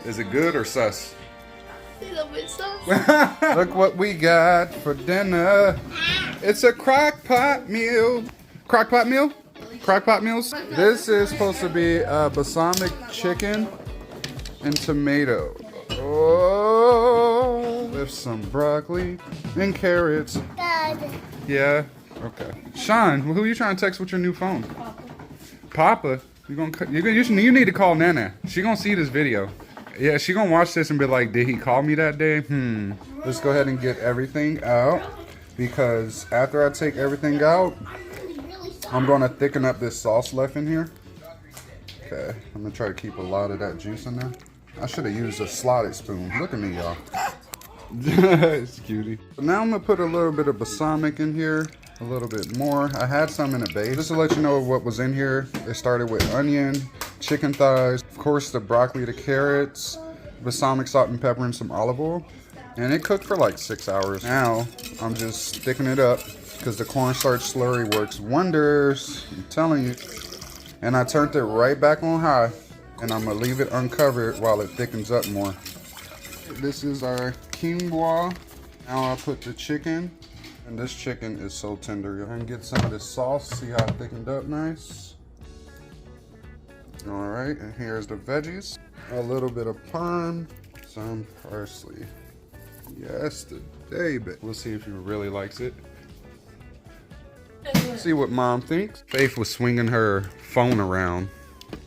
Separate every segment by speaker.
Speaker 1: Is it good or sus?
Speaker 2: A little bit sus.
Speaker 1: Look what we got for dinner. It's a Crockpot meal. Crockpot meal? Crockpot meals? This is supposed to be a balsamic chicken and tomato. Oh, with some broccoli and carrots.
Speaker 3: Dad.
Speaker 1: Yeah? Okay. Sean, who are you trying to text with your new phone? Papa? You need to call Nana. She gonna see this video. Yeah, she gonna watch this and be like, did he call me that day? Let's go ahead and get everything out, because after I take everything out, I'm gonna thicken up this sauce left in here. Okay, I'm gonna try to keep a lot of that juice in there. I should have used a slotted spoon. Look at me, y'all. It's cutie. Now I'm gonna put a little bit of balsamic in here. A little bit more. I had some in a base. Just to let you know what was in here, it started with onion, chicken thighs, of course the broccoli, the carrots, balsamic, salt and pepper, and some olive oil. And it cooked for like 6 hours. Now I'm just sticking it up because the cornstarch slurry works wonders. I'm telling you. And I turned it right back on high, and I'm gonna leave it uncovered while it thickens up more. This is our quinoa. Now I'll put the chicken. And this chicken is so tender. Go ahead and get some of this sauce. See how it thickened up nice. All right, and here's the veggies. A little bit of parm, some parsley. Yes, today, but we'll see if she really likes it. See what mom thinks. Faith was swinging her phone around.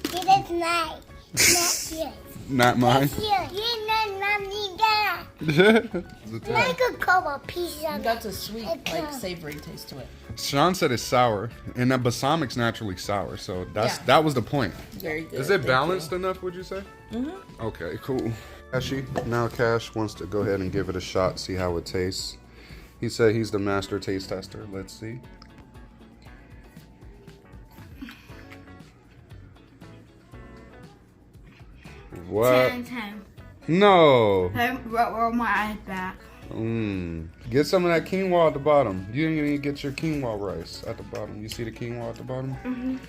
Speaker 3: It is mine. Not yours.
Speaker 1: Not mine.
Speaker 3: It's yours. You're not mommy dad.
Speaker 1: It's
Speaker 3: Like a couple pieces of
Speaker 2: That's a sweet, like savory taste to it.
Speaker 1: Sean said it's sour, and that balsamic's naturally sour, so that was the point.
Speaker 2: Very good.
Speaker 1: Is it balanced enough, would you say? Mm-hmm. Okay, cool. Now Cash wants to go ahead and give it a shot, see how it tastes. He said he's the master taste tester. Let's see. What?
Speaker 3: 10.
Speaker 1: No.
Speaker 3: Roll my eyes back.
Speaker 1: Get some of that quinoa at the bottom. You didn't even get your quinoa rice at the bottom. You see the quinoa at the bottom?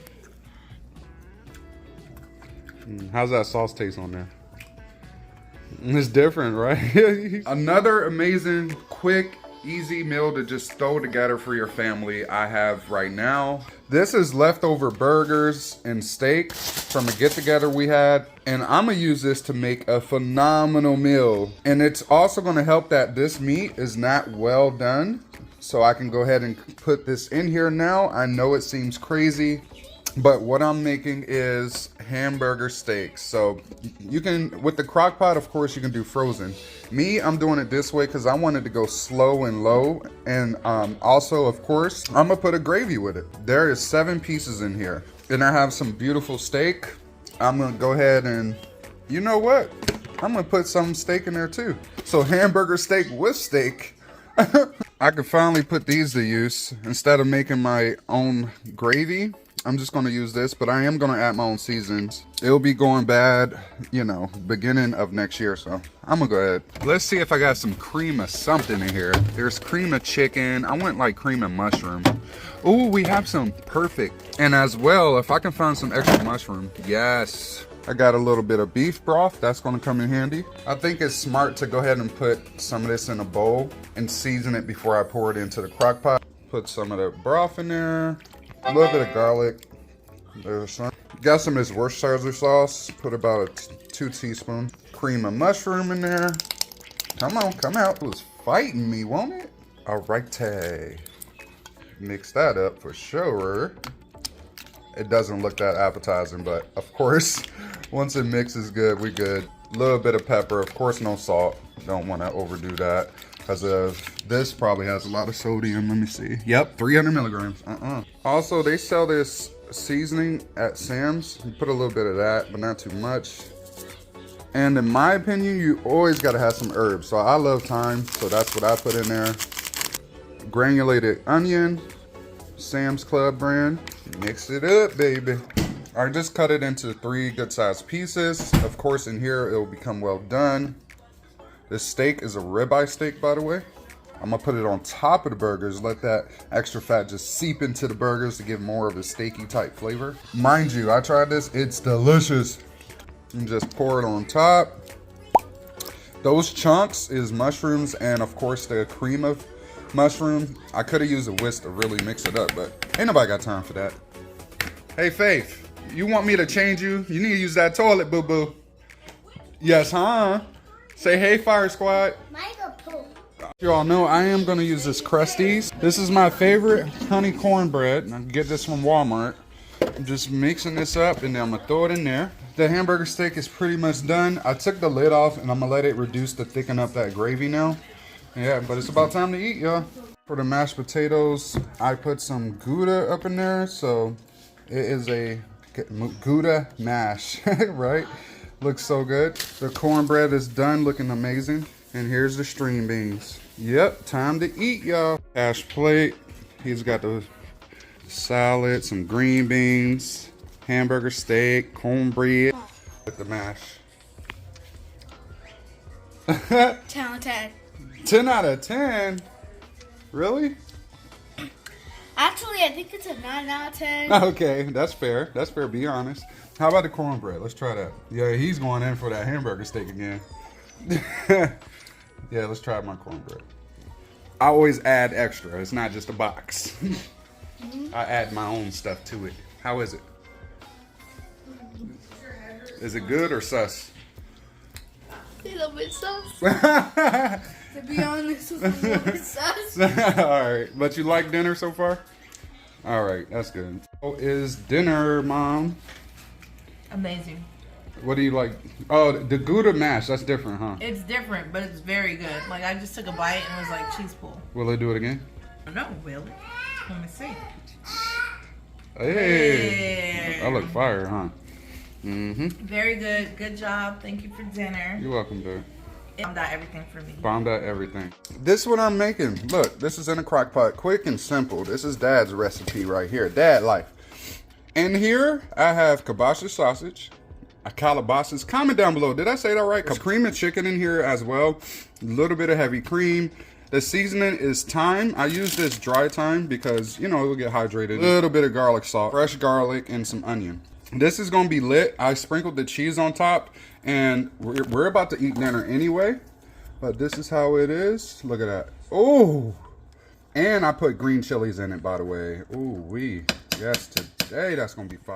Speaker 1: How's that sauce taste on there? It's different, right? Another amazing, quick, easy meal to just throw together for your family I have right now. This is leftover burgers and steak from a get-together we had, and I'm gonna use this to make a phenomenal meal. And it's also gonna help that this meat is not well done, so I can go ahead and put this in here now. I know it seems crazy, but what I'm making is hamburger steak. So you can, with the crock pot, of course, you can do frozen. Me, I'm doing it this way because I wanted to go slow and low. And also, of course, I'm gonna put a gravy with it. There is 7 pieces in here. And I have some beautiful steak. I'm gonna go ahead and, you know what? I'm gonna put some steak in there too. So hamburger steak with steak. I could finally put these to use. Instead of making my own gravy, I'm just gonna use this, but I am gonna add my own seasons. It'll be going bad, you know, beginning of next year, so I'm gonna go ahead. Let's see if I got some cream of something in here. There's cream of chicken. I went like cream and mushroom. Ooh, we have some, perfect. And as well, if I can find some extra mushroom, yes. I got a little bit of beef broth, that's gonna come in handy. I think it's smart to go ahead and put some of this in a bowl and season it before I pour it into the crock pot. Put some of the broth in there. A little bit of garlic. There's some. Got some of this Worcestershire sauce. Put about a 2 teaspoons. Cream of mushroom in there. Come on, come out. It was fighting me, won't it? Alrighty. Mix that up for sure. It doesn't look that appetizing, but of course, once it mixes good, we good. A little bit of pepper. Of course, no salt. Don't want to overdo that. Because of this probably has a lot of sodium. Let me see. Yep, 300 milligrams. Also, they sell this seasoning at Sam's. You put a little bit of that, but not too much. And in my opinion, you always got to have some herbs. So I love thyme, so that's what I put in there. Granulated onion, Sam's Club brand. Mix it up, baby. I just cut it into 3 good-sized pieces. Of course, in here, it will become well done. This steak is a ribeye steak, by the way. I'm gonna put it on top of the burgers, let that extra fat just seep into the burgers to give more of a steaky type flavor. Mind you, I tried this, it's delicious. and just pour it on top. Those chunks is mushrooms and of course the cream of mushroom. I could have used a whisk to really mix it up, but ain't nobody got time for that. Hey Faith, you want me to change you? You need to use that toilet, boo-boo. Yes, huh? Say hey, Fire Squad.
Speaker 3: Michael poop.
Speaker 1: You all know I am going to use this Krusteaz. This is my favorite honey cornbread. I can get this from Walmart. I'm just mixing this up and then I'm going to throw it in there. The hamburger steak is pretty much done. I took the lid off and I'm going to let it reduce to thicken up that gravy now. Yeah, but it's about time to eat, y'all. For the mashed potatoes, I put some Gouda up in there. So it is a Gouda mash, right? Looks so good. The cornbread is done, looking amazing. And here's the string beans. Yep, time to eat, y'all. Ash plate. He's got the salad, some green beans, hamburger steak, cornbread with the mash.
Speaker 3: 10 out of 10.
Speaker 1: 10 out of 10? Really?
Speaker 3: Actually, I think it's a 9 out of 10.
Speaker 1: Okay, that's fair. That's fair, be honest. How about the cornbread? Let's try that. Yeah, he's going in for that hamburger steak again. Yeah, let's try my cornbread. I always add extra. It's not just a box. I add my own stuff to it. How is it? Is it good or sus?
Speaker 2: A little bit sus. To be honest, it's a little bit sus.
Speaker 1: Alright, but you like dinner so far? Alright, that's good. What is dinner, Mom?
Speaker 2: Amazing.
Speaker 1: What do you like? Oh, the Gouda mash, that's different, huh?
Speaker 2: It's different, but it's very good. Like, I just took a bite and it was like cheese pull.
Speaker 1: Will they do it again?
Speaker 2: No, will it? Let me see.
Speaker 1: Hey! I look fire, huh? Mm-hmm.
Speaker 2: Very good. Good job. Thank you for dinner.
Speaker 1: You're welcome, dude.
Speaker 2: Bombed out everything for me.
Speaker 1: Bombed out everything. This is what I'm making. Look, this is in a crock pot. Quick and simple. This is Dad's recipe right here. Dad life. And here I have kielbasa sausage. A kielbasa. Comment down below. Did I say that right? Cream and chicken in here as well. A little bit of heavy cream. The seasoning is thyme. I use this dry thyme because, you know, it will get hydrated. A little bit of garlic salt, fresh garlic, and some onion. This is going to be lit. I sprinkled the cheese on top, and we're about to eat dinner anyway. But this is how it is. Look at that. Oh! And I put green chilies in it, by the way. Ooh, yes, today that's going to be fire.